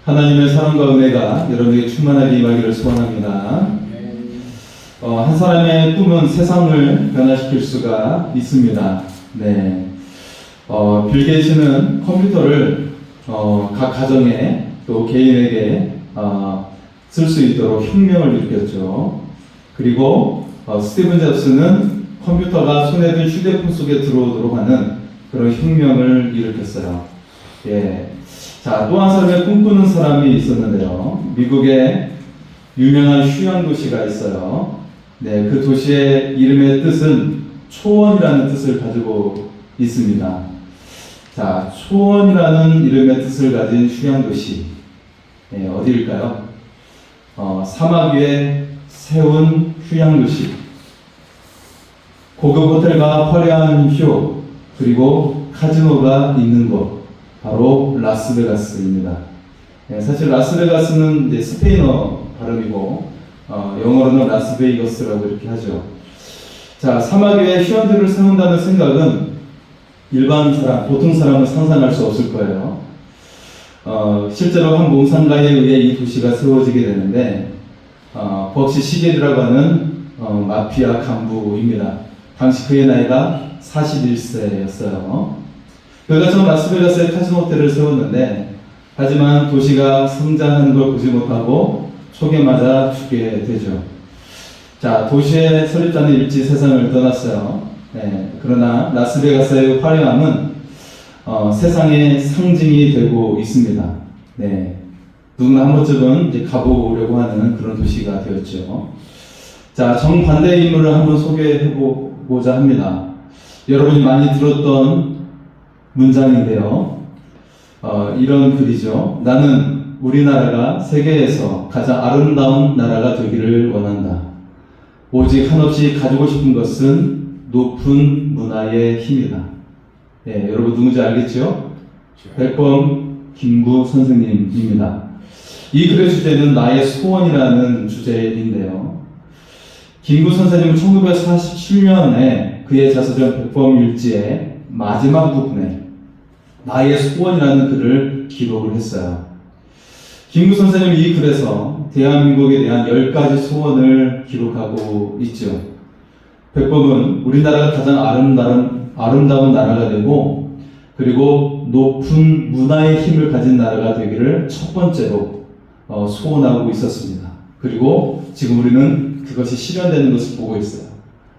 하나님의 사랑과 은혜가 여러분에게 충만하게 임하기를 소원합니다. 한 사람의 꿈은 세상을 변화시킬 수가 있습니다. 네. 빌 게이츠는 컴퓨터를 각 가정에 또 개인에게 쓸 수 있도록 혁명을 일으켰죠. 그리고 스티븐 잡스는 컴퓨터가 손에 든 휴대폰 속에 들어오도록 하는 그런 혁명을 일으켰어요. 예. 자, 또 한 사람의 꿈꾸는 사람이 있었는데요. 미국에 유명한 휴양 도시가 있어요. 네, 그 도시의 이름의 뜻은 초원이라는 뜻을 가지고 있습니다. 자, 초원이라는 이름의 뜻을 가진 휴양 도시. 네, 어디일까요? 사막 위에 세운 휴양 도시. 고급 호텔과 화려한 뷰, 그리고 카지노가 있는 곳. 바로 라스베가스입니다. 네, 사실 라스베가스는 이제 스페인어 발음이고 영어로는 라스베이거스라고 이렇게 하죠. 자, 사막 위에 휴양지를 세운다는 생각은 일반 사람, 보통 사람은 상상할 수 없을 거예요. 실제로 한 몽상가에 의해 이 도시가 세워지게 되는데 벅시 시겔이라고 하는 마피아 간부입니다. 당시 그의 나이가 41세였어요. 그가 처음 라스베가스에 카지노 호텔을 세웠는데 하지만 도시가 성장하는 걸 보지 못하고 촉에 맞아 죽게 되죠. 자, 도시의 설립자는 일찍 세상을 떠났어요. 네, 그러나 라스베가스의 화려함은 세상의 상징이 되고 있습니다. 네, 누구나 한 번쯤은 이제 가보려고 하는 그런 도시가 되었죠. 자, 정반대의 인물을 한번 소개해보고자 합니다. 여러분이 많이 들었던 문장인데요. 이런 글이죠. 나는 우리나라가 세계에서 가장 아름다운 나라가 되기를 원한다. 오직 한없이 가지고 싶은 것은 높은 문화의 힘이다. 네, 여러분 누군지 알겠죠? 백범 김구 선생님입니다. 이 글의 주제는 나의 소원이라는 주제인데요. 김구 선생님은 1947년에 그의 자서전 백범일지의 마지막 부분에 나의 소원이라는 글을 기록을 했어요. 김구 선생님은 이 글에서 대한민국에 대한 10가지 소원을 기록하고 있죠. 백범은 우리나라가 가장 아름다운 나라가 되고 그리고 높은 문화의 힘을 가진 나라가 되기를 첫 번째로 소원하고 있었습니다. 그리고 지금 우리는 그것이 실현되는 것을 보고 있어요.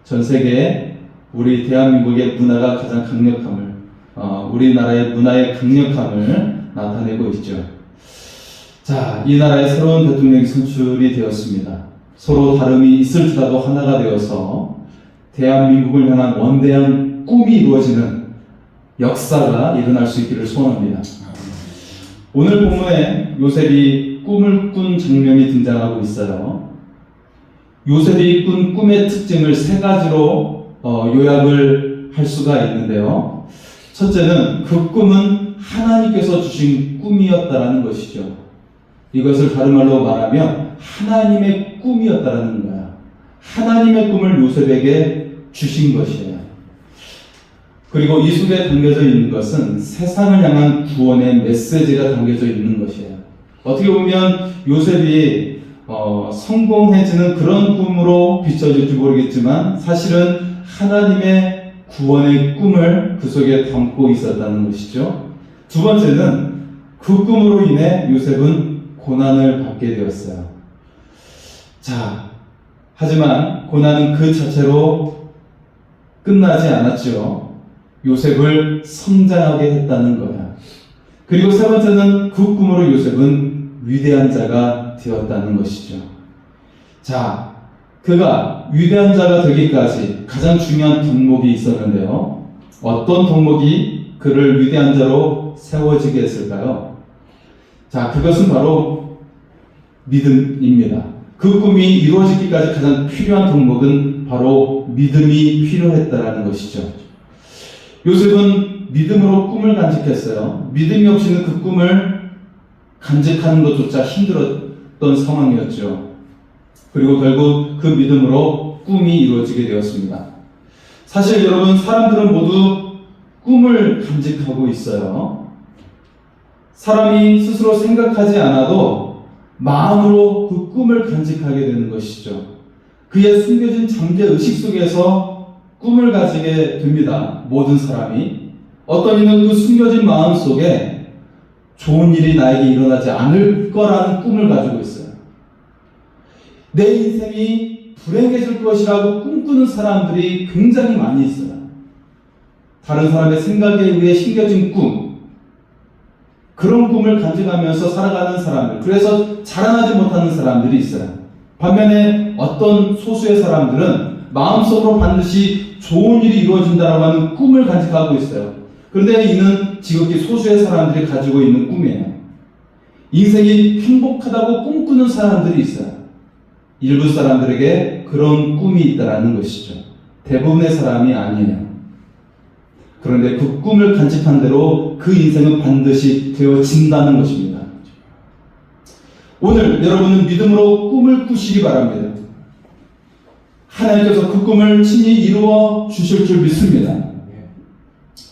전 세계에 우리 대한민국의 문화가 가장 강력함을 우리나라의 문화의 강력함을 나타내고 있죠. 자, 이 나라의 새로운 대통령이 선출이 되었습니다. 서로 다름이 있을지라도 하나가 되어서 대한민국을 향한 원대한 꿈이 이루어지는 역사가 일어날 수 있기를 소원합니다. 오늘 본문에 요셉이 꿈을 꾼 장면이 등장하고 있어요. 요셉이 꾼 꿈의 특징을 3가지로 요약을 할 수가 있는데요. 첫째는 그 꿈은 하나님께서 주신 꿈이었다라는 것이죠. 이것을 다른 말로 말하면 하나님의 꿈이었다라는 거야. 하나님의 꿈을 요셉에게 주신 것이에요. 그리고 이 속에 담겨져 있는 것은 세상을 향한 구원의 메시지가 담겨져 있는 것이에요. 어떻게 보면 요셉이 성공해지는 그런 꿈으로 비춰질지 모르겠지만 사실은 하나님의 구원의 꿈을 그 속에 담고 있었다는 것이죠. 두 번째는 그 꿈으로 인해 요셉은 고난을 받게 되었어요. 자, 하지만 고난은 그 자체로 끝나지 않았죠. 요셉을 성장하게 했다는 거야. 그리고 세 번째는 그 꿈으로 요셉은 위대한 자가 되었다는 것이죠. 자, 그가 위대한 자가 되기까지 가장 중요한 덕목이 있었는데요. 어떤 덕목이 그를 위대한 자로 세워지게 했을까요? 자, 그것은 바로 믿음입니다. 그 꿈이 이루어지기까지 가장 필요한 덕목은 바로 믿음이 필요했다라는 것이죠. 요셉은 믿음으로 꿈을 간직했어요. 믿음이 없이는 그 꿈을 간직하는 것조차 힘들었던 상황이었죠. 그리고 결국 그 믿음으로 꿈이 이루어지게 되었습니다. 사실 여러분, 사람들은 모두 꿈을 간직하고 있어요. 사람이 스스로 생각하지 않아도 마음으로 그 꿈을 간직하게 되는 것이죠. 그의 숨겨진 잠재 의식 속에서 꿈을 가지게 됩니다. 모든 사람이. 어떤 이는 그 숨겨진 마음 속에 좋은 일이 나에게 일어나지 않을 거라는 꿈을 가지고 있어요. 내 인생이 불행해질 것이라고 꿈꾸는 사람들이 굉장히 많이 있어요. 다른 사람의 생각에 의해 심겨진 꿈, 그런 꿈을 간직하면서 살아가는 사람들, 그래서 자라나지 못하는 사람들이 있어요. 반면에 어떤 소수의 사람들은 마음속으로 반드시 좋은 일이 이루어진다고 하는 꿈을 간직하고 있어요. 그런데 이는 지극히 소수의 사람들이 가지고 있는 꿈이에요. 인생이 행복하다고 꿈꾸는 사람들이 있어요. 일부 사람들에게 그런 꿈이 있다는 것이죠. 대부분의 사람이 아니에요. 그런데 그 꿈을 간직한 대로 그 인생은 반드시 되어진다는 것입니다. 오늘 여러분은 믿음으로 꿈을 꾸시기 바랍니다. 하나님께서 그 꿈을 친히 이루어 주실 줄 믿습니다.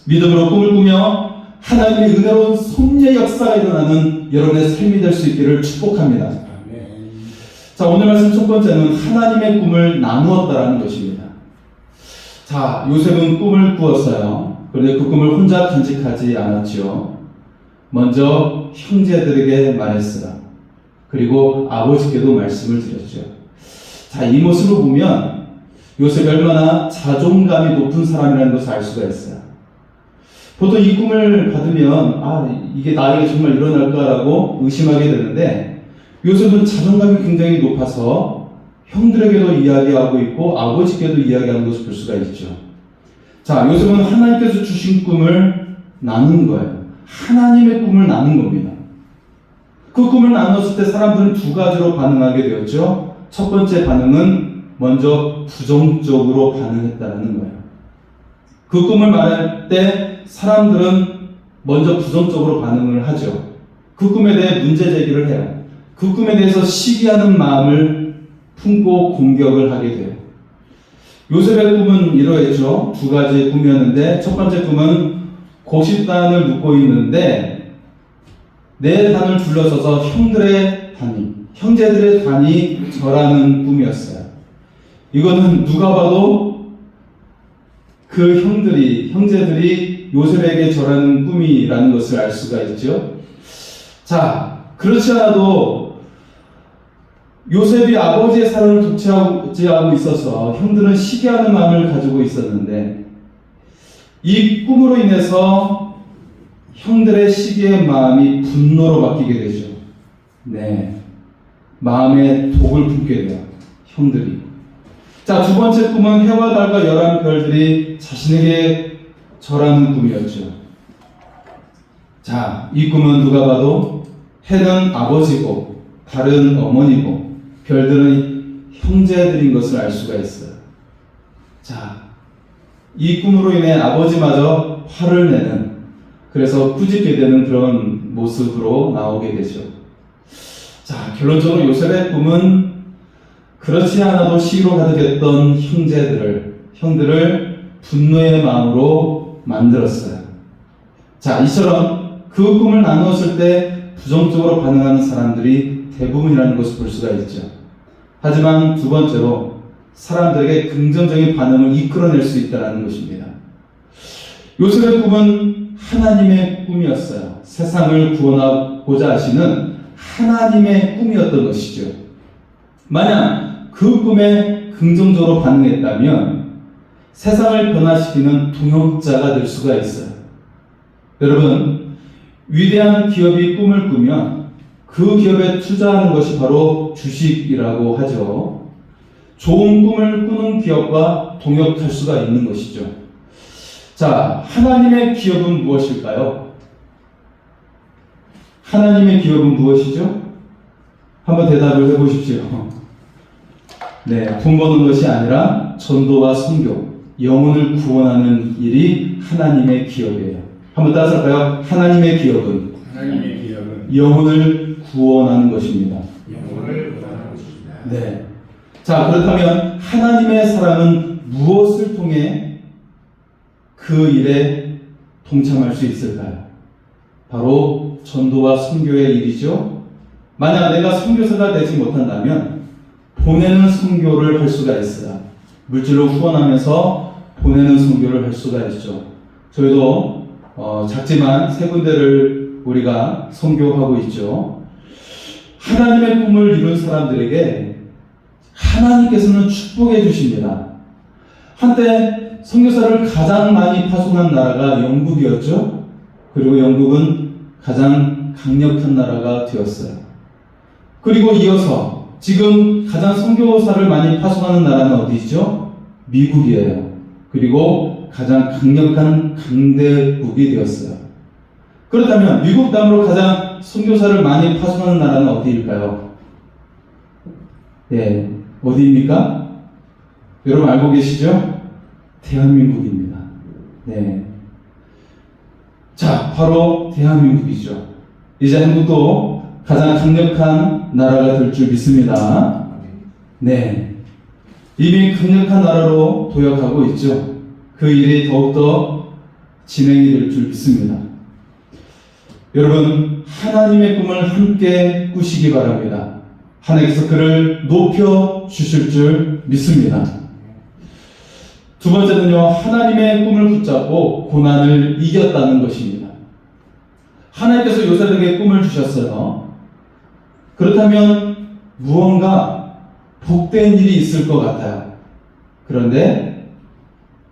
믿음으로 꿈을 꾸며 하나님의 은혜로운 섭리의 역사가 일어나는 여러분의 삶이 될 수 있기를 축복합니다. 자, 오늘 말씀 첫 번째는 하나님의 꿈을 나누었다라는 것입니다. 자, 요셉은 꿈을 꾸었어요. 그런데 그 꿈을 혼자 간직하지 않았죠. 먼저 형제들에게 말했어요. 그리고 아버지께도 말씀을 드렸죠. 자, 이 모습을 보면 요셉이 얼마나 자존감이 높은 사람이라는 것을 알 수가 있어요. 보통 이 꿈을 받으면 이게 나에게 정말 일어날까라고 의심하게 되는데, 요셉은 자존감이 굉장히 높아서 형들에게도 이야기하고 있고 아버지께도 이야기하는 것을 볼 수가 있죠. 자, 요셉은 하나님께서 주신 꿈을 나눈 거예요. 하나님의 꿈을 나눈 겁니다. 그 꿈을 나눴을 때 사람들은 두 가지로 반응하게 되었죠. 첫 번째 반응은 먼저 부정적으로 반응했다는 거예요. 그 꿈을 말할 때 사람들은 먼저 부정적으로 반응을 하죠. 그 꿈에 대해 문제 제기를 해요. 그 꿈에 대해서 시기하는 마음을 품고 공격을 하게 돼요. 요셉의 꿈은 이러했죠. 두 가지의 꿈이었는데, 첫 번째 꿈은 곡식단을 묶고 있는데 네 단을 둘러서서 형제들의 단이 절하는 꿈이었어요. 이거는 누가 봐도 그 형제들이 요셉에게 절하는 꿈이라는 것을 알 수가 있죠. 자, 그렇지 않아도 요셉이 아버지의 사랑을 독차지하고 있어서 형들은 시기하는 마음을 가지고 있었는데, 이 꿈으로 인해서 형들의 시기의 마음이 분노로 바뀌게 되죠. 네, 마음에 독을 품게 돼요, 형들이. 자, 두 번째 꿈은 해와 달과 11별들이 자신에게 절하는 꿈이었죠. 자, 이 꿈은 누가 봐도 해는 아버지고 달은 어머니고 별들은 형제들인 것을 알 수가 있어요. 자, 이 꿈으로 인해 아버지마저 화를 내는, 그래서 꾸짖게 되는 그런 모습으로 나오게 되죠. 자, 결론적으로 요셉의 꿈은 그렇지 않아도 시기로 가득했던 형들을 분노의 마음으로 만들었어요. 자, 이처럼 그 꿈을 나누었을 때 부정적으로 반응하는 사람들이 대부분이라는 것을 볼 수가 있죠. 하지만 두 번째로 사람들에게 긍정적인 반응을 이끌어낼 수 있다는 것입니다. 요셉의 꿈은 하나님의 꿈이었어요. 세상을 구원하고자 하시는 하나님의 꿈이었던 것이죠. 만약 그 꿈에 긍정적으로 반응했다면 세상을 변화시키는 동역자가 될 수가 있어요. 여러분, 위대한 기업이 꿈을 꾸면 그 기업에 투자하는 것이 바로 주식이라고 하죠. 좋은 꿈을 꾸는 기업과 동역할 수가 있는 것이죠. 자, 하나님의 기업은 무엇일까요? 하나님의 기업은 무엇이죠? 한번 대답을 해보십시오. 네, 돈 버는 것이 아니라 전도와 선교, 영혼을 구원하는 일이 하나님의 기업이에요. 한번 따라서 할까요? 하나님의 기업은 영혼을 구원하는 것입니다. 네. 자, 그렇다면 하나님의 사랑은 무엇을 통해 그 일에 동참할 수 있을까요? 바로 전도와 선교의 일이죠. 만약 내가 선교사가 되지 못한다면 보내는 선교를 할 수가 있어요. 물질로 후원하면서 보내는 선교를 할 수가 있죠. 저희도 작지만 3군데를 우리가 선교하고 있죠. 하나님의 꿈을 이룬 사람들에게 하나님께서는 축복해 주십니다. 한때 선교사를 가장 많이 파송한 나라가 영국이었죠. 그리고 영국은 가장 강력한 나라가 되었어요. 그리고 이어서 지금 가장 선교사를 많이 파송하는 나라는 어디죠? 미국이에요. 그리고 가장 강력한 강대국이 되었어요. 그렇다면 미국 다음으로 가장 선교사를 많이 파송하는 나라는 어디일까요? 예, 어디입니까? 여러분 알고 계시죠? 대한민국입니다. 네. 자, 바로 대한민국이죠. 이제 한국도 가장 강력한 나라가 될 줄 믿습니다. 네. 이미 강력한 나라로 도약하고 있죠. 그 일이 더욱더 진행이 될 줄 믿습니다. 여러분, 하나님의 꿈을 함께 꾸시기 바랍니다. 하나님께서 그를 높여 주실 줄 믿습니다. 두 번째는요, 하나님의 꿈을 붙잡고 고난을 이겼다는 것입니다. 하나님께서 요셉에게 꿈을 주셨어요. 그렇다면 무언가 복된 일이 있을 것 같아요. 그런데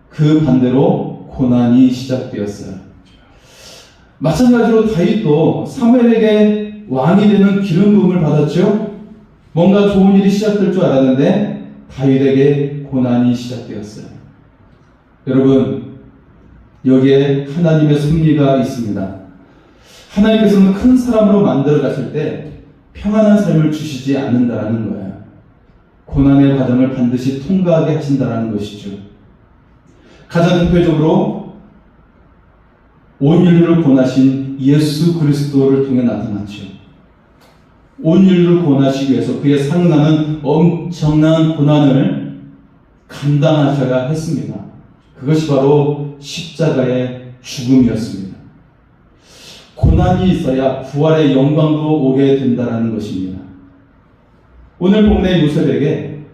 그 반대로 고난이 시작되었어요. 마찬가지로 다윗도 사무엘에게 왕이 되는 기름 부음을 받았죠. 뭔가 좋은 일이 시작될 줄 알았는데 다윗에게 고난이 시작되었어요. 여러분, 여기에 하나님의 섭리가 있습니다. 하나님께서는 큰 사람으로 만들어 가실 때 평안한 삶을 주시지 않는다라는 거예요. 고난의 과정을 반드시 통과하게 하신다라는 것이죠. 가장 대표적으로 온 인류를 구원하신 예수 그리스도를 통해 나타났죠. 온 인류를 구원하시기 위해서 그에 상응하는 엄청난 고난을 감당하셔야 했습니다. 그것이 바로 십자가의 죽음이었습니다. 고난이 있어야 부활의 영광도 오게 된다는 것입니다. 오늘 본문의 요셉에게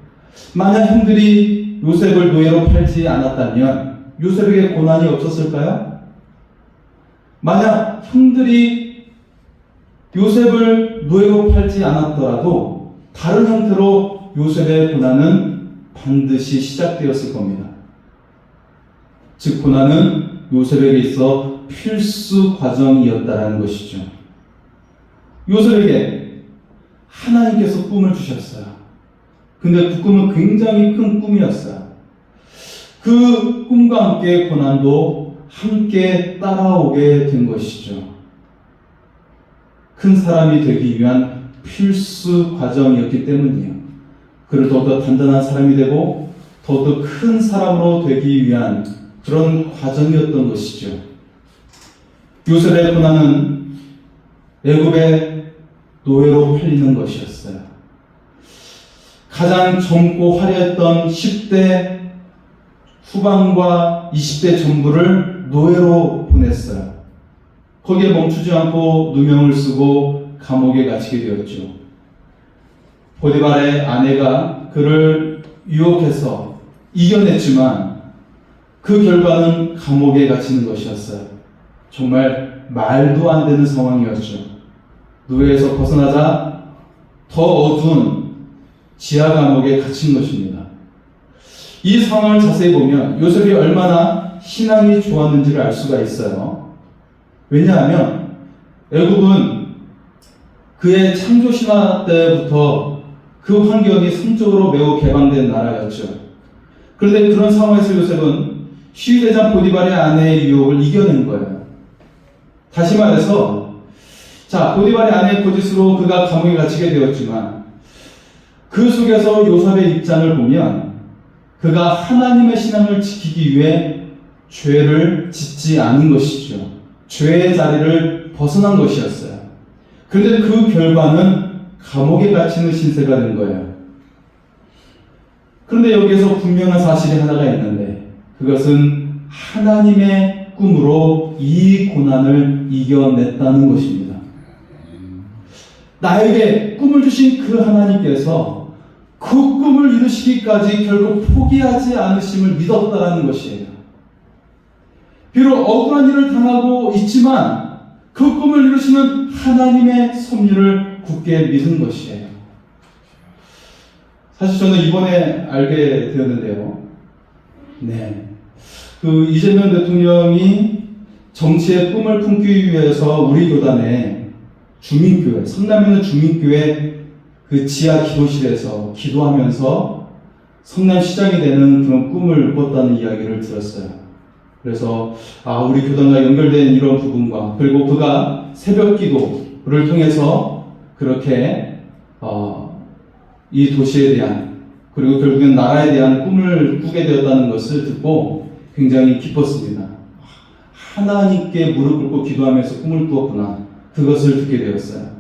만약 형들이 요셉을 노예로 팔지 않았다면 요셉에게 고난이 없었을까요? 만약 형들이 요셉을 노예로 팔지 않았더라도 다른 형태로 요셉의 고난은 반드시 시작되었을 겁니다. 즉 고난은 요셉에게 있어 필수 과정이었다라는 것이죠. 요셉에게 하나님께서 꿈을 주셨어요. 근데 그 꿈은 굉장히 큰 꿈이었어요. 그 꿈과 함께 고난도 함께 따라오게 된 것이죠. 큰 사람이 되기 위한 필수 과정이었기 때문이에요. 그를 더욱더 단단한 사람이 되고 더욱더 큰 사람으로 되기 위한 그런 과정이었던 것이죠. 요셉의 고난은 애굽의 노예로 팔리는 것이었어요. 가장 젊고 화려했던 10대 후반과 20대 전부를 노예로 보냈어요. 거기에 멈추지 않고 누명을 쓰고 감옥에 갇히게 되었죠. 보디발의 아내가 그를 유혹해서 이겨냈지만 그 결과는 감옥에 갇히는 것이었어요. 정말 말도 안 되는 상황이었죠. 노예에서 벗어나자 더 어두운 지하 감옥에 갇힌 것입니다. 이 상황을 자세히 보면 요셉이 얼마나 신앙이 좋았는지를 알 수가 있어요. 왜냐하면 애굽은 그의 창조 신화 때부터 그 환경이 성적으로 매우 개방된 나라였죠. 그런데 그런 상황에서 요셉은 시위대장 보디발의 아내의 유혹을 이겨낸 거예요. 다시 말해서 보디발의 아내의 거짓으로 그가 감옥에 갇히게 되었지만 그 속에서 요셉의 입장을 보면 그가 하나님의 신앙을 지키기 위해 죄를 짓지 않은 것이죠. 죄의 자리를 벗어난 것이었어요. 그런데 그 결과는 감옥에 갇히는 신세가 된 거예요. 그런데 여기에서 분명한 사실이 하나가 있는데 그것은 하나님의 꿈으로 이 고난을 이겨냈다는 것입니다. 나에게 꿈을 주신 그 하나님께서 그 꿈을 이루시기까지 결국 포기하지 않으심을 믿었다는 것이에요. 비록 억울한 일을 당하고 있지만 그 꿈을 이루시는 하나님의 섭리를 굳게 믿은 것이에요. 사실 저는 이번에 알게 되었는데요. 그 이재명 대통령이 정치의 꿈을 품기 위해서 우리 교단에 주민교회, 성남에 있는 주민교회 그 지하 기도실에서 기도하면서 성남시장이 되는 그런 꿈을 꿨다는 이야기를 들었어요. 그래서 우리 교단과 연결된 이런 부분과 그리고 그가 새벽 기도를 통해서 그렇게 이 도시에 대한 그리고 결국엔 나라에 대한 꿈을 꾸게 되었다는 것을 듣고 굉장히 기뻤습니다. 하나님께 무릎 꿇고 기도하면서 꿈을 꾸었구나. 그것을 듣게 되었어요.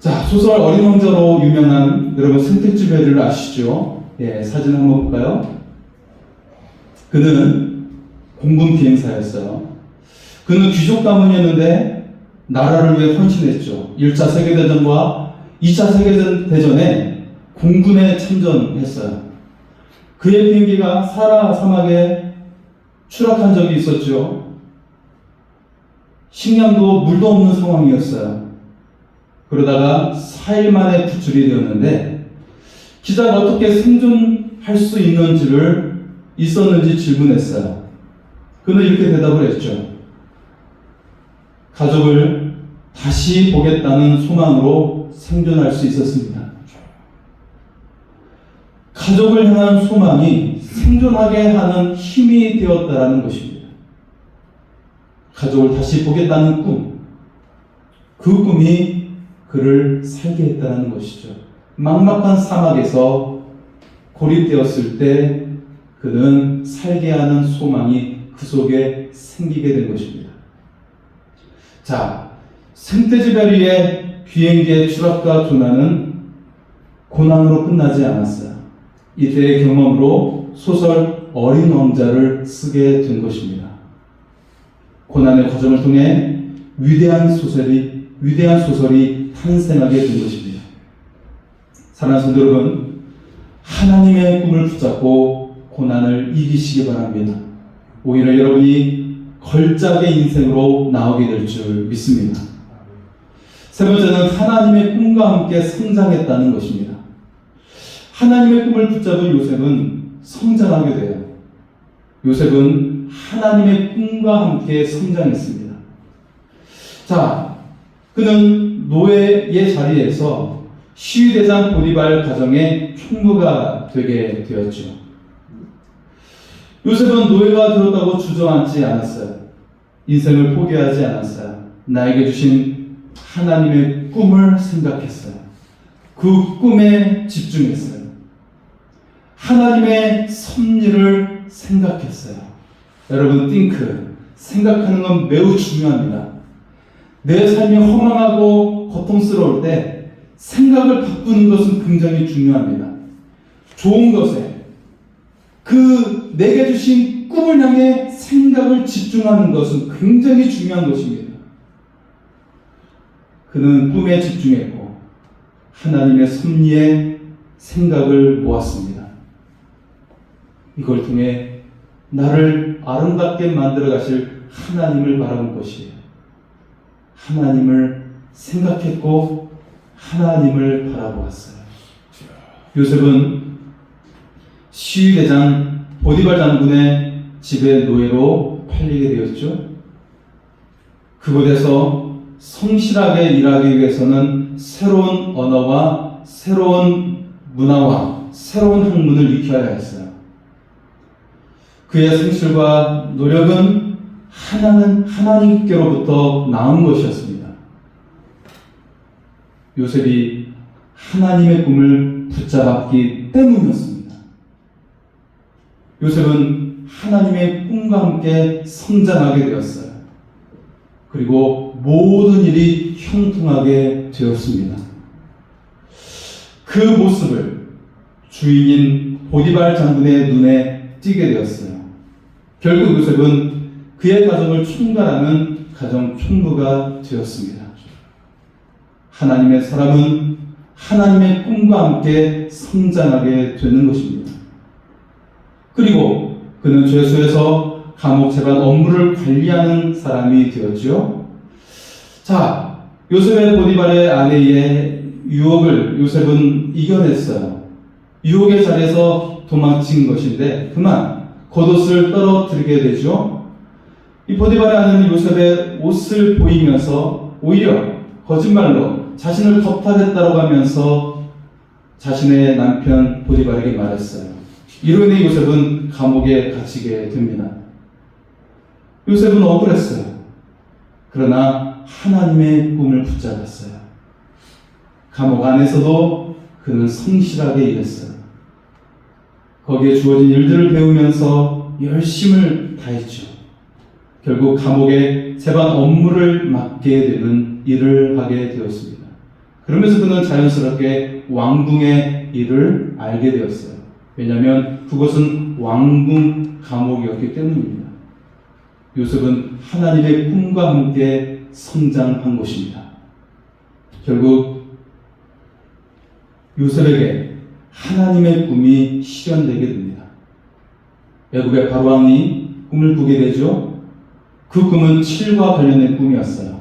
자, 소설 어린 왕자로 유명한 여러분 생텍쥐베리를 아시죠? 사진 한번 볼까요? 그는 공군 비행사였어요. 그는 귀족 가문이었는데 나라를 위해 헌신했죠. 1차 세계대전과 2차 세계대전에 공군에 참전했어요. 그의 비행기가 사하라 사막에 추락한 적이 있었죠. 식량도 물도 없는 상황이었어요. 그러다가 4일 만에 구출이 되었는데 기자가 어떻게 생존할 수 있었는지 질문했어요. 그는 이렇게 대답을 했죠. 가족을 다시 보겠다는 소망으로 생존할 수 있었습니다. 가족을 향한 소망이 생존하게 하는 힘이 되었다라는 것입니다. 가족을 다시 보겠다는 꿈, 그 꿈이 그를 살게 했다는 것이죠. 막막한 사막에서 고립되었을 때 그는 살게 하는 소망이 그 속에 생기게 된 것입니다. 자, 생텍쥐베리의 비행기의 추락과 조난은 고난으로 끝나지 않았어요. 이때의 경험으로 소설 어린 왕자를 쓰게 된 것입니다. 고난의 과정을 통해 위대한 소설이 탄생하게 된 것입니다. 사랑하는 성도 여러분, 하나님의 꿈을 붙잡고 고난을 이기시기 바랍니다. 오히려 여러분이 걸작의 인생으로 나오게 될 줄 믿습니다. 세 번째는 하나님의 꿈과 함께 성장했다는 것입니다. 하나님의 꿈을 붙잡은 요셉은 성장하게 돼요. 요셉은 하나님의 꿈과 함께 성장했습니다. 자, 그는 노예의 자리에서 시위대장 보디발 가정의 총무가 되게 되었죠. 요셉은 노예가 되었다고 주저앉지 않았어요. 인생을 포기하지 않았어요. 나에게 주신 하나님의 꿈을 생각했어요. 그 꿈에 집중했어요. 하나님의 섭리를 생각했어요. 여러분, 생각하는 건 매우 중요합니다. 내 삶이 허망하고 고통스러울 때 생각을 바꾸는 것은 굉장히 중요합니다. 좋은 것에 내게 주신 꿈을 향해 생각을 집중하는 것은 굉장히 중요한 것입니다. 그는 꿈에 집중했고 하나님의 섭리에 생각을 모았습니다. 이걸 통해 나를 아름답게 만들어 가실 하나님을 바라본 것이에요. 하나님을 생각했고 하나님을 바라보았어요. 요셉은 시위대장 보디발 장군의 집에 노예로 팔리게 되었죠. 그곳에서 성실하게 일하기 위해서는 새로운 언어와 새로운 문화와 새로운 학문을 익혀야 했어요. 그의 성실과 노력은 하나님께로부터 나온 것이었습니다. 요셉이 하나님의 꿈을 붙잡았기 때문이었습니다. 요셉은 하나님의 꿈과 함께 성장하게 되었어요. 그리고 모든 일이 형통하게 되었습니다. 그 모습을 주인인 보디발 장군의 눈에 띄게 되었어요. 결국 요셉은 그의 가정을 총괄하는 가정 총무가 되었습니다. 하나님의 사람은 하나님의 꿈과 함께 성장하게 되는 것입니다. 그리고 그는 죄수에서 감옥 재반 업무를 관리하는 사람이 되었죠. 자, 요셉의 보디발의 아내의 유혹을 요셉은 이겨냈어요. 유혹의 자리에서 도망친 것인데 그만 겉옷을 떨어뜨리게 되죠. 이 보디발의 아내는 요셉의 옷을 보이면서 오히려 거짓말로 자신을 겁탈했다고 하면서 자신의 남편 보디발에게 말했어요. 이로 인해 요셉은 감옥에 갇히게 됩니다. 요셉은 억울했어요. 그러나 하나님의 꿈을 붙잡았어요. 감옥 안에서도 그는 성실하게 일했어요. 거기에 주어진 일들을 배우면서 열심을 다했죠. 결국 감옥에 재반 업무를 맡게 되는 일을 하게 되었습니다. 그러면서 그는 자연스럽게 왕궁의 일을 알게 되었어요. 왜냐하면 그것은 왕궁 감옥이었기 때문입니다. 요셉은 하나님의 꿈과 함께 성장한 것입니다. 결국 요셉에게 하나님의 꿈이 실현되게 됩니다. 애굽의 바로왕이 꿈을 꾸게 되죠. 그 꿈은 7과 관련된 꿈이었어요.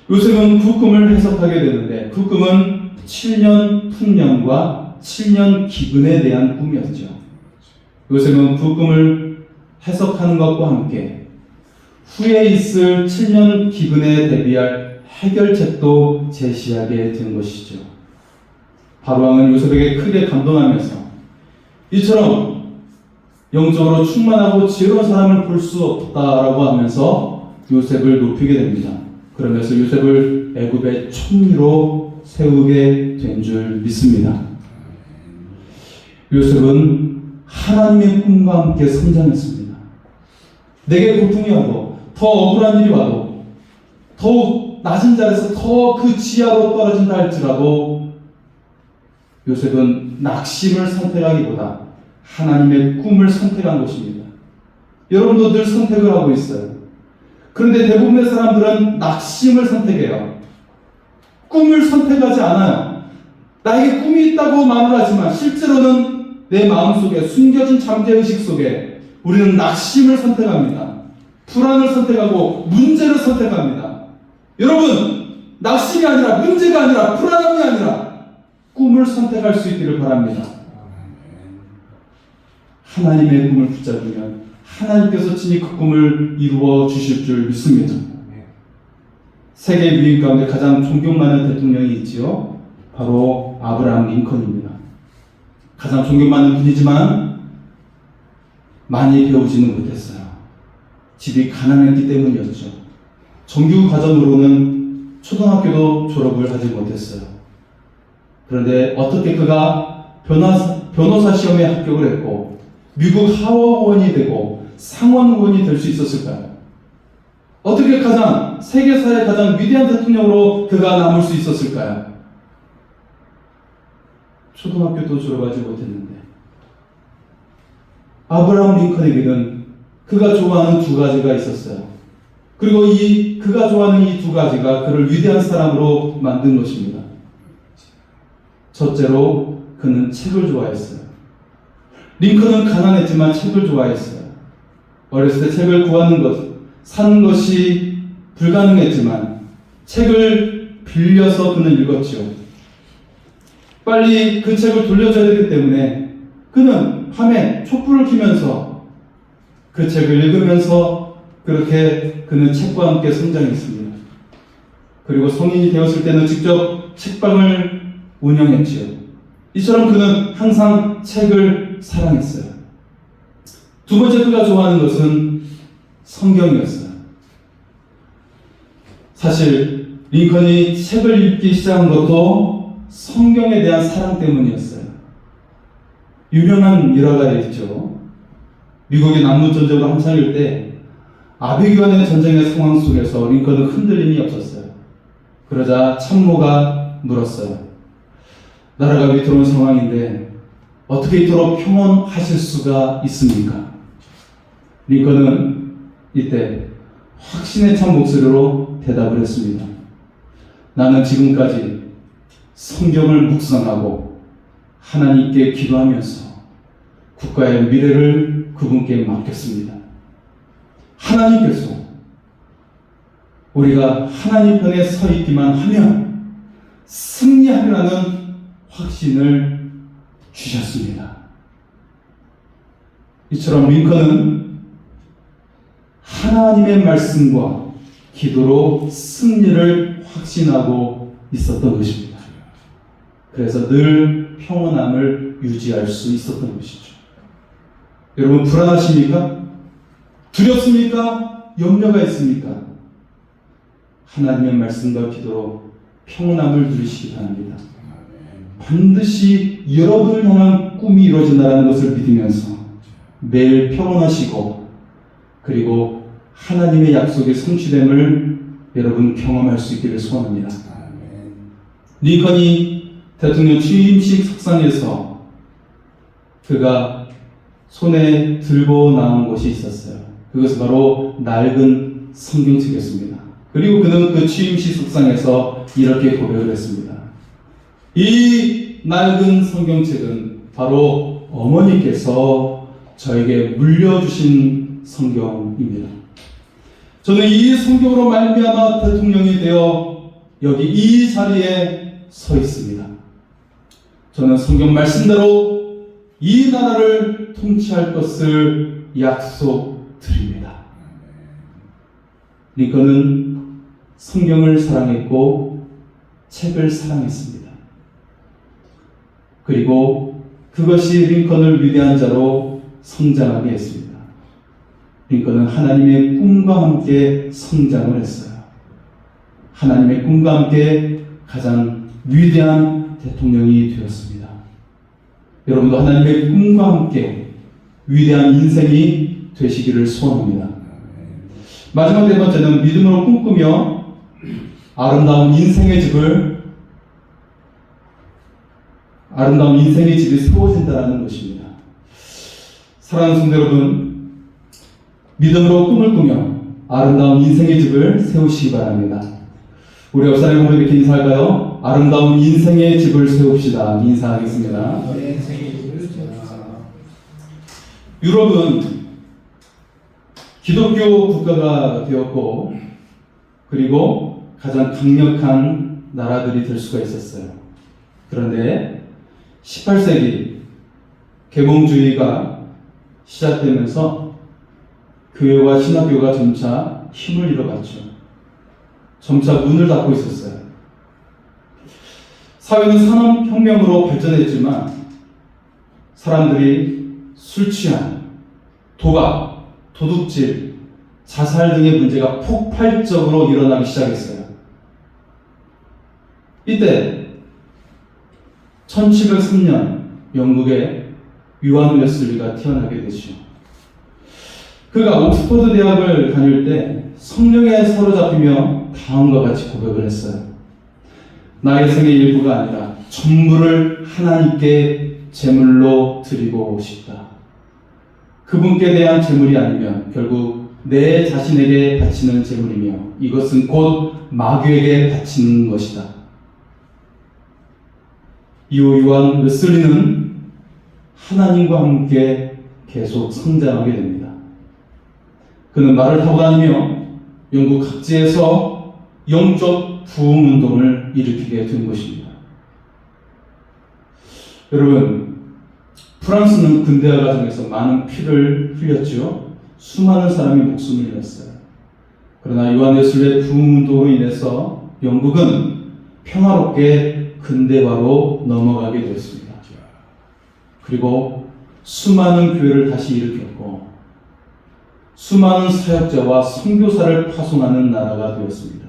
요셉은 그 꿈을 해석하게 되는데 그 꿈은 7년 풍년과 7년 기근에 대한 꿈이었죠. 요셉은 그 꿈을 해석하는 것과 함께 후에 있을 7년 기근에 대비할 해결책도 제시하게 된 것이죠. 바로왕은 요셉에게 크게 감동하면서 이처럼 영적으로 충만하고 지혜로운 사람을 볼 수 없다라고 하면서 요셉을 높이게 됩니다. 그러면서 요셉을 애굽의 총리로 세우게 된 줄 믿습니다. 요셉은 하나님의 꿈과 함께 성장했습니다. 내게 고통이 와도 더 억울한 일이 와도 더욱 낮은 자리에서 더 그 지하로 떨어진다 할지라도 요셉은 낙심을 선택하기보다 하나님의 꿈을 선택한 것입니다. 여러분도 늘 선택을 하고 있어요. 그런데 대부분의 사람들은 낙심을 선택해요. 꿈을 선택하지 않아요. 나에게 꿈이 있다고 말을 하지만 실제로는 내 마음속에 숨겨진 잠재의식 속에 우리는 낙심을 선택합니다. 불안을 선택하고 문제를 선택합니다. 여러분, 낙심이 아니라 문제가 아니라 불안함이 아니라 꿈을 선택할 수 있기를 바랍니다. 하나님의 꿈을 붙잡으면 하나님께서 친히 그 꿈을 이루어 주실 줄 믿습니다. 세계 유인 가운데 가장 존경받는 대통령이 있지요. 바로 아브라함 링컨입니다. 가장 존경받는 분이지만 많이 배우지는 못했어요. 집이 가난했기 때문이었죠. 정규 과정으로는 초등학교도 졸업을 하지 못했어요. 그런데 어떻게 그가 변호사 시험에 합격을 했고 미국 하원의원이 되고 상원의원이 될 수 있었을까요? 어떻게 세계사의 가장 위대한 대통령으로 그가 남을 수 있었을까요? 초등학교도 졸업하지 못했는데 아브라함 링컨에게는 그가 좋아하는 두 가지가 있었어요. 그리고 그가 좋아하는 이 두 가지가 그를 위대한 사람으로 만든 것입니다. 첫째로 그는 책을 좋아했어요. 링컨은 가난했지만 책을 좋아했어요. 어렸을 때 책을 사는 것이 불가능했지만 책을 빌려서 그는 읽었죠. 빨리 그 책을 돌려줘야 되기 때문에 그는 밤에 촛불을 켜면서 그 책을 읽으면서 그렇게 그는 책과 함께 성장했습니다. 그리고 성인이 되었을 때는 직접 책방을 운영했지요. 이처럼 그는 항상 책을 사랑했어요. 두 번째 그가 좋아하는 것은 성경이었어요. 사실 링컨이 책을 읽기 시작한 것도 성경에 대한 사랑 때문이었어요. 유명한 일화가 있죠. 미국의 남북전쟁으로 한창일 때 아비규환의 전쟁의 상황 속에서 링컨은 흔들림이 없었어요. 그러자 참모가 물었어요. 나라가 위태로운 상황인데 어떻게 이토록 평온하실 수가 있습니까? 링컨은 이때 확신에 찬 목소리로 대답을 했습니다. 나는 지금까지 성경을 묵상하고 하나님께 기도하면서 국가의 미래를 그분께 맡겼습니다. 하나님께서 우리가 하나님 편에 서 있기만 하면 승리하리라는 확신을 주셨습니다. 이처럼 링컨은 하나님의 말씀과 기도로 승리를 확신하고 있었던 것입니다. 그래서 늘 평온함을 유지할 수 있었던 것이죠. 여러분 불안하십니까? 두렵습니까? 염려가 있습니까? 하나님의 말씀과 기도로 평온함을 누리시기 바랍니다. 반드시 여러분을 향한 꿈이 이루어진다는 것을 믿으면서 매일 평온하시고 그리고 하나님의 약속의 성취됨을 여러분 경험할 수 있기를 소원합니다. 링컨이 대통령 취임식 석상에서 그가 손에 들고 나온 것이 있었어요. 그것은 바로 낡은 성경책이었습니다. 그리고 그는 그 취임식 석상에서 이렇게 고백을 했습니다. 이 낡은 성경책은 바로 어머니께서 저에게 물려주신 성경입니다. 저는 이 성경으로 말미암아 대통령이 되어 여기 이 자리에 서 있습니다. 저는 성경 말씀대로 이 나라를 통치할 것을 약속드립니다. 링컨은 성경을 사랑했고 책을 사랑했습니다. 그리고 그것이 링컨을 위대한 자로 성장하게 했습니다. 링컨은 하나님의 꿈과 함께 성장을 했어요. 하나님의 꿈과 함께 가장 위대한 대통령이 되었습니다. 여러분도 하나님의 꿈과 함께 위대한 인생이 되시기를 소원합니다. 마지막 네 번째는 믿음으로 꿈꾸며 아름다운 인생의 집이 세워진다는 것입니다. 사랑하는 성도 여러분, 믿음으로 꿈을 꾸며 아름다운 인생의 집을 세우시기 바랍니다. 우리 옆 사람이 보면 이렇게 인사할까요? 아름다운 인생의 집을 세웁시다. 인사하겠습니다. 유럽은 기독교 국가가 되었고 그리고 가장 강력한 나라들이 될 수가 있었어요. 그런데 18세기 계몽주의가 시작되면서 교회와 신학교가 점차 힘을 잃어갔죠. 점차 문을 닫고 있었어요. 사회는 산업혁명으로 발전했지만 사람들이 술 취한, 도박, 도둑질, 자살 등의 문제가 폭발적으로 일어나기 시작했어요. 이때 1703년 영국의 요한 웨슬리가 태어나게 되죠. 그가 옥스퍼드 대학을 다닐 때 성령에 사로잡히며 다음과 같이 고백을 했어요. 나의 생의 일부가 아니라 전부를 하나님께 제물로 드리고 싶다. 그분께 대한 제물이 아니면 결국 내 자신에게 바치는 제물이며 이것은 곧 마귀에게 바치는 것이다. 이후 요한 웨슬리는 하나님과 함께 계속 성장하게 됩니다. 그는 말을 타고 다니며 영국 각지에서 영적 부흥 운동을 일으키게 된 것입니다. 여러분, 프랑스는 근대화 과정에서 많은 피를 흘렸죠. 수많은 사람이 목숨을 잃었어요. 그러나 요한 웨슬리의 부흥 운동으로 인해서 영국은 평화롭게 근대화로 넘어가게 되었습니다. 그리고 수많은 교회를 다시 일으켰고 수많은 사역자와 선교사를 파송하는 나라가 되었습니다.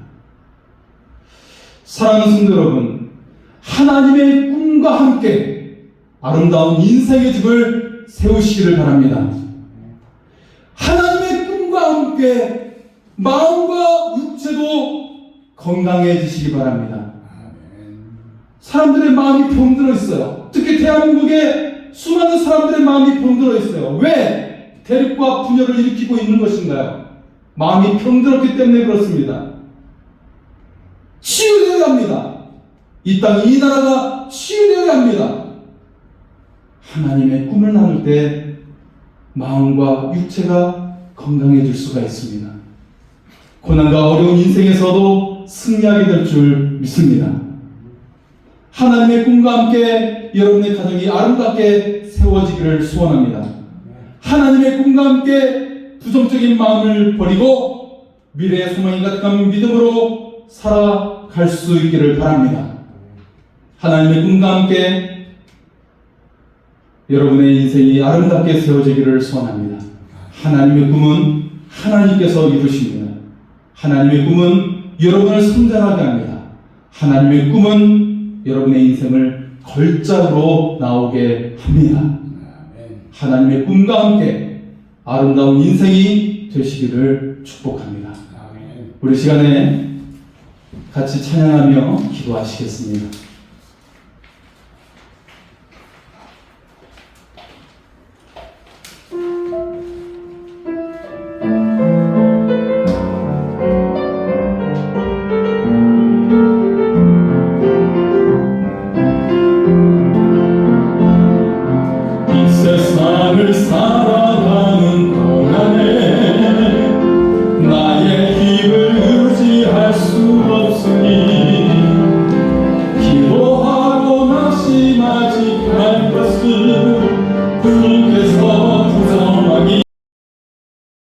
사랑하는 성도 여러분, 하나님의 꿈과 함께 아름다운 인생의 집을 세우시기를 바랍니다. 하나님의 꿈과 함께 마음과 육체도 건강해지시기 바랍니다. 사람들의 마음이 병들어 있어요. 특히 대한민국에 수많은 사람들의 마음이 병들어 있어요. 왜? 대립과 분열을 일으키고 있는 것인가요? 마음이 병들었기 때문에 그렇습니다. 치유되어야 합니다. 이 땅, 이 나라가 치유되어야 합니다. 하나님의 꿈을 나눌 때 마음과 육체가 건강해질 수가 있습니다. 고난과 어려운 인생에서도 승리하게 될 줄 믿습니다. 하나님의 꿈과 함께 여러분의 가정이 아름답게 세워지기를 소원합니다. 하나님의 꿈과 함께 부정적인 마음을 버리고 미래의 소망이 가득한 믿음으로 살아갈 수 있기를 바랍니다. 하나님의 꿈과 함께 여러분의 인생이 아름답게 세워지기를 소원합니다. 하나님의 꿈은 하나님께서 이루십니다. 하나님의 꿈은 여러분을 성장하게 합니다. 하나님의 꿈은 여러분의 인생을 걸작으로 나오게 합니다. 하나님의 꿈과 함께 아름다운 인생이 되시기를 축복합니다. 우리 시간에 같이 찬양하며 기도하시겠습니다.